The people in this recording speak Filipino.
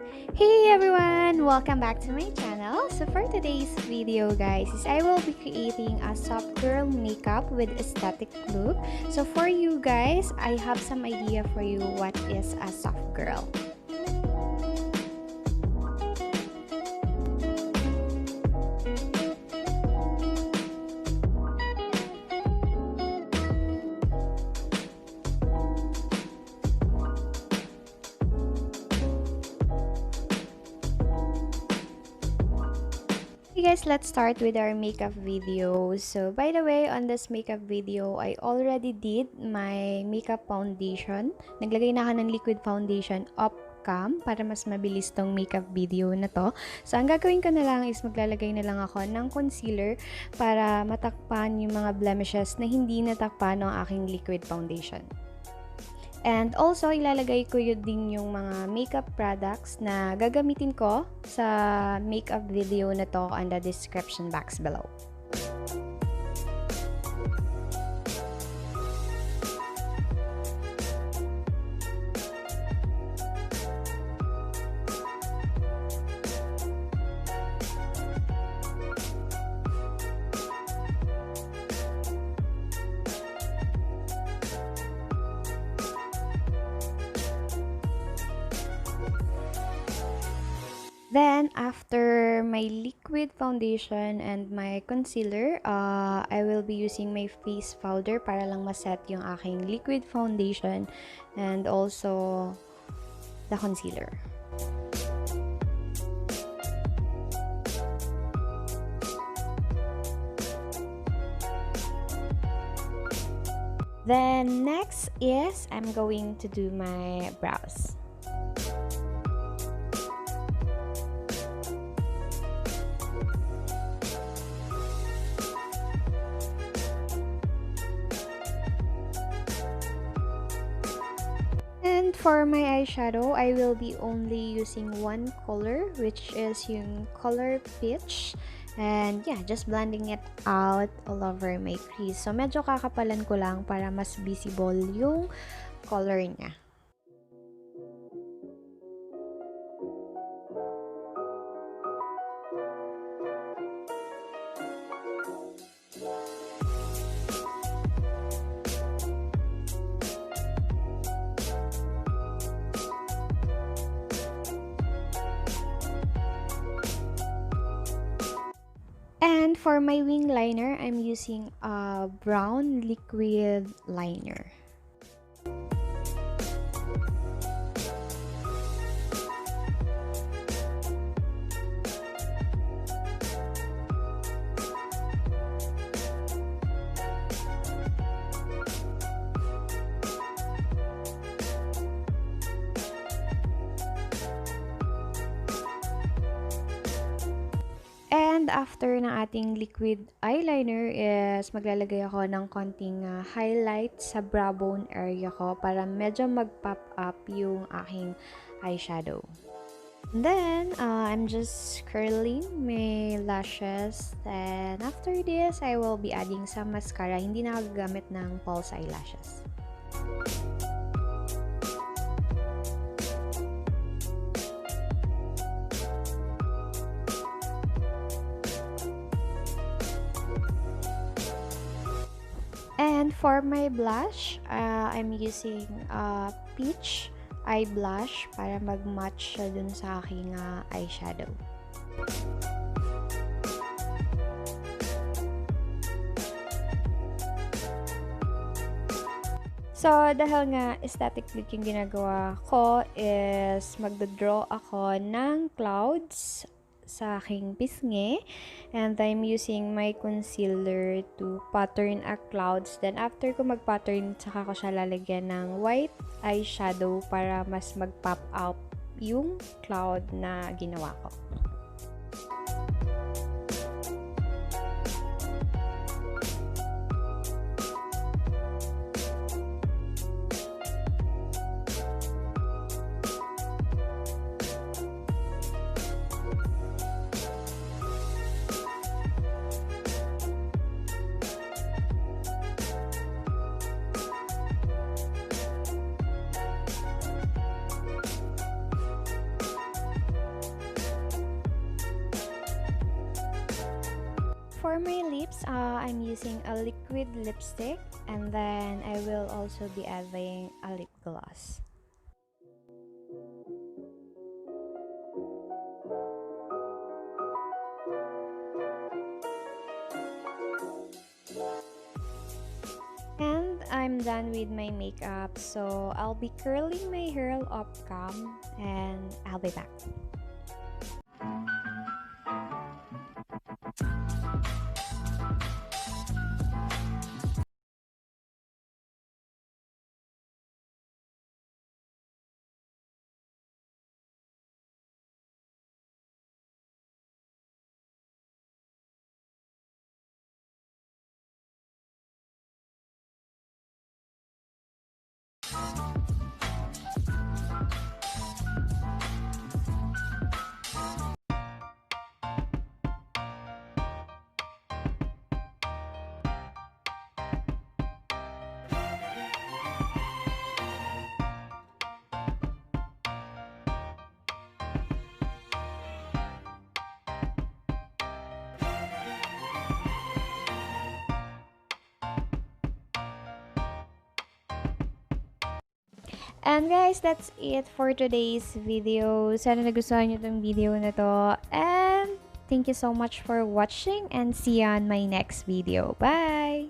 Hey everyone! Welcome back to my channel. So for today's video guys, is I will be creating a soft girl makeup with aesthetic look. So for you guys, I have some idea for you what is a soft girl. Hey guys, let's start with our makeup video. So by the way, on this makeup video, I already did my makeup foundation. Naglagay na ako ng liquid foundation off cam para mas mabilis tong makeup video na to. So ang gagawin ko na lang is maglalagay na lang ako ng concealer para matakpan yung mga blemishes na hindi natakpan ng aking liquid foundation. And also, ilalagay ko yun din yung mga makeup products na gagamitin ko sa makeup video na to on the description box below. Then, after my liquid foundation and my concealer, I will be using my face powder para lang maset yung aking liquid foundation and also the concealer. Then, next is I'm going to do my brows. And for my eyeshadow, I will be only using one color, which is yung color peach. And yeah, just blending it out all over my crease. So medyo kakapalan ko lang para mas visible yung color niya. And for my wing liner, I'm using a brown liquid liner. And after ng ating liquid eyeliner is maglalagay ako ng konting highlight sa brow bone area ko para medyo mag-pop up yung aking eyeshadow. And then, I'm just curling my lashes. And after this, I will be adding some mascara. Hindi na ako gagamit ng false eyelashes. And for my blush, I'm using peach eye blush para mag-match siya dun sa aking eyeshadow. So, dahil nga aesthetic look yung ginagawa ko is magdodraw ako ng clouds sa aking pisngi, and I'm using my concealer to pattern a clouds. Then after ko mag-pattern, saka ko siya lalagyan ng white eyeshadow para mas mag-pop out yung cloud na ginawa ko. for my lips, I'm using a liquid lipstick, and then I will also be adding a lip gloss. And I'm done with my makeup, so I'll be curling my hair off cam, and I'll be back. And guys, that's it for today's video. Sana nagustuhan nyo itong video na to. And thank you so much for watching, and see you on my next video. Bye!